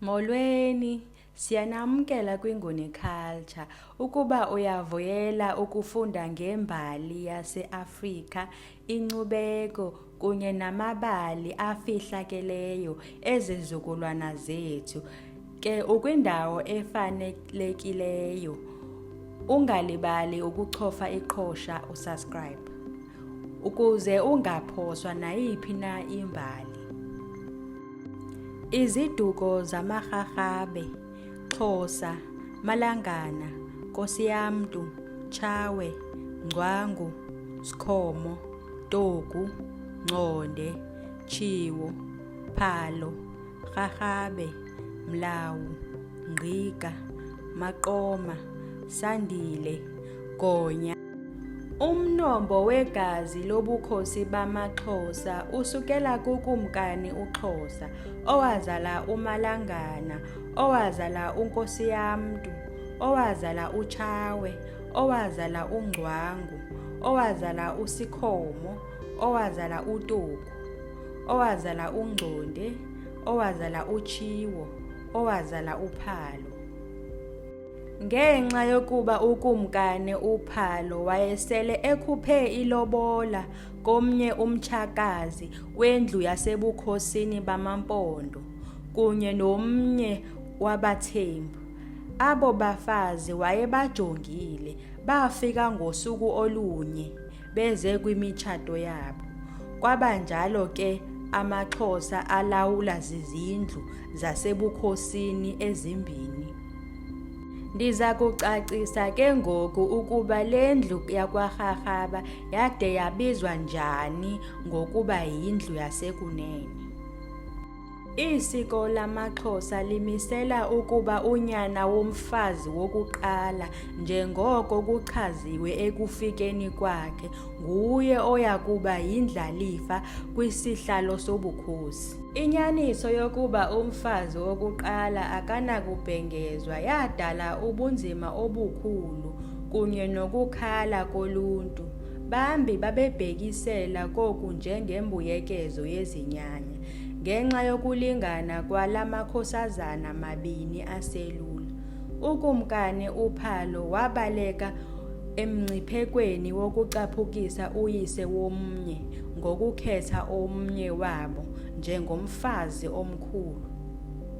Molweni, siyanamkela kwinguni culture. Ukuba uyavuyela ukufunda ngembali yase-Afrika, inkcubeko kunye namabali afihlakeleyo ezizukulwana zethu, ke ukwindawo efanelekileyo. Ungalibali ukucofa iqhosha usubscribe ukuze ungaphoswa nayiphi na imbali. Iziduko zamaRharhabe, Xhosa, Malangana, Nkosiyamntu, Tshawe, Ngcwangu, Sikhomo, Togu, Ngconde, Tshiwo, Phalo, Rharhabe, Mlawu, Ngqika, Maqoma, Sandile, Gonya. Umnombo wegazi lobukhosi bamaXhosa usukela kuKumkani uXhosa, owazala uMalangana, owazala uNkosiyamntu, owazala uTshawe, owazala uNgcwangu, owazala uSikhomo, owazala uTogu, owazala uNgconde, owazala uTshiwo, owazala uPhalo. Ngenxa yokuba uKumkani uPhalo wayesele ekhuphe ilobola komnye umtshakazi wendlu yasebukhosini bamaMpondo kunye nomnye wabaThembu, abo bafazi wayebajongile bafika ngosuku olunye beze kwimitshato yabo. Kwabanjalo ke amaXhosa alawula zizindlu zasebukhosini ezimbini. Ndiza kucacisa ke ngoku ukuba le ndlu yakwaRharhabe yade yabizwa njani ngokuba yindlu yasekunene. Isiko lamaXhosa limisela ukuba unyana womfazi wokuqala, njengoko kuchaziwe ekufikeni kwakhe, nguye oyakuba yindlalifa kwisihlalo sobukhosi. Inyaniso yokuba umfazi wokuqala akanakubhengezwa yadala ubunzima obukhulu kunye nokukhala koluntu. Bambi babebhekisela koku njengembuyekezo yezinyanya, ngenxa yokulingana kwala makhosazana mabini aselula. uKumkani uPhalo wabaleka emngciphekweni wokucaphukisa uyise womnye ngokukhetha omnye wabo njengomfazi omkhulu.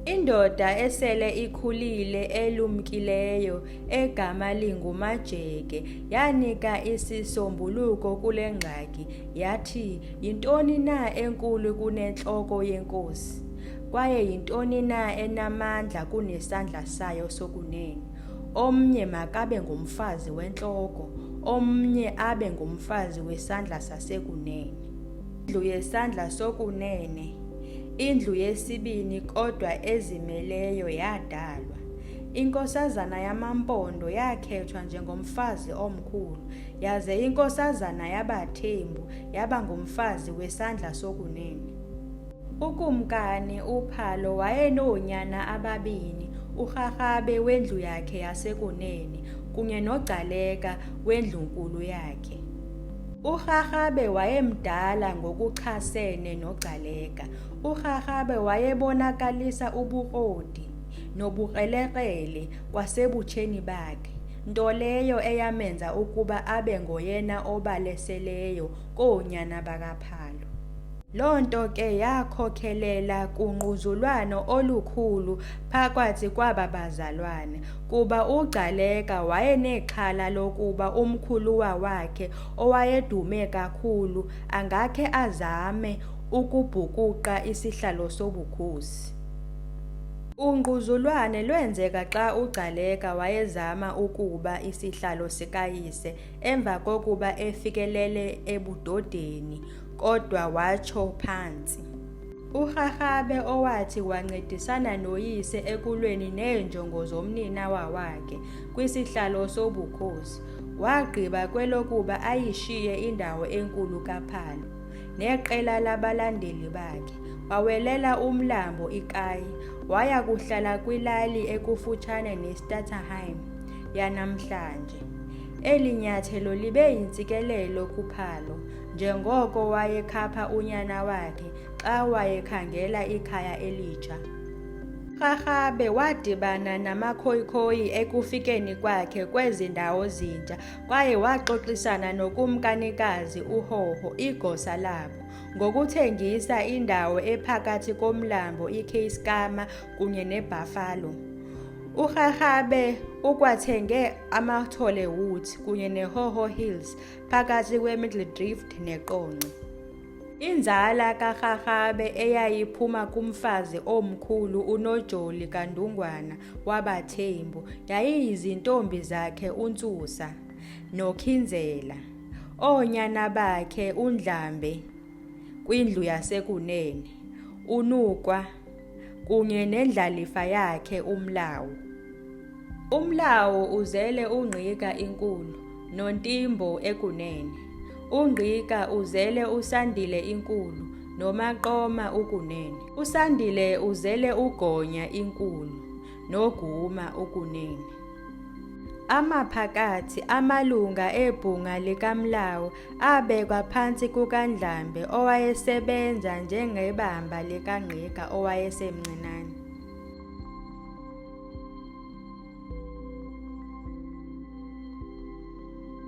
Indoda esele ikhulile elumkileyo egama linguMajeke yanika isisombululo kule ngxaki, yathi yintoni na enkulu kunentloko yenkosi, kwaye yintoni na enamandla kunesandla sayo sokunene. Omnye makabe ngumfazi wentloko, omnye abe ngumfazi wesandla sasekunene. Indlu yesandla sokunene, indlu yesibini kodwa ezimeleyo yadalwa. Inkosazana yamaMpondo yakhethwa njengomfazi omkhulu, yaze inkosazana yabaThembu yaba ngumfazi wesandla sokunene. uKumkani uPhalo wayenoonyana ababini, uRharhabe wendlu yakhe yasekunene kunye noGcaleka wendlunkulu yakhe. uRharhabe wayemdala ngokuchasene noGcaleka. uRharhabe wayebonakalisa ubukroti nobukrelekrele kwasebutsheni bakhe, nto leyo eyamenza ukuba abe ngoyena obalaseleyo koonyana bakaPhalo. Loo nto ke yakhokhelela kungquzulwano olukhulu phakathi kwaba bazalwane, kuba uGcaleka wayenexhala lokuba umkhuluwa wakhe owayedume kakhulu angakhe azame ukubhukuqa isihlalo sobukhosi. Ungquzulwane lwenzeka xa uGcaleka wayezama ukuba isihlalo sikayise emva kokuba efikelele ebudodeni, kodwa watsho phantsi. uRharhabe, owathi wancedisana noyise ekulweni neenjongo zomninawa wakhe kwisihlalo sobukhosi, wagqiba kwelokuba ayishiye indawo enkulu kaPhalo neqela labalandeli bakhe, wawelela umlambo iKayi, waya kuhlala kwilali ekufutshane neStutterheim yanamhlanje. Eli nyathelo libe yintsikelelo kuPhalo, njengoko wayekhapha unyana wakhe xa wayekhangela ikhaya elitsha. Rharhabe wadibana namaKhoekhoe ekufikeni kwakhe kwezi ndawo zintsha kwaye waxoxisana nokumkanikazi uHoho igosa labo ngokuthengisa indawo ephakathi komlambo iKeiskamma kunye neBuffalo. uRharhabe ukwathenge amaThole Woods kunye neHoho Hills phakathi kweMiddeldrift neQonce. Inzala kaRharhabe eyayiphuma kumfazi omkhulu uNojoli kaNdungwana wabaThembu yayiyizintombi zakhe uNtsusa noKhinzela, oonyana bakhe uNdlambe kwindlu yasekunene, uNukwa kunye nendlalifa yakhe uMlawu. uMlawu uzele uNgqika inkulu noNtimbo ekunene. uNgqika uzele uSandile inkulu noMaqoma ukunene. uSandile uzele uGonya inkulu noGuma ukunene. Amaphakathi amalunga ebhunga likaMlawu abekwa phantsi kukaNdlambe owayesebenza njengebamba likaNgqika owayesemncinane.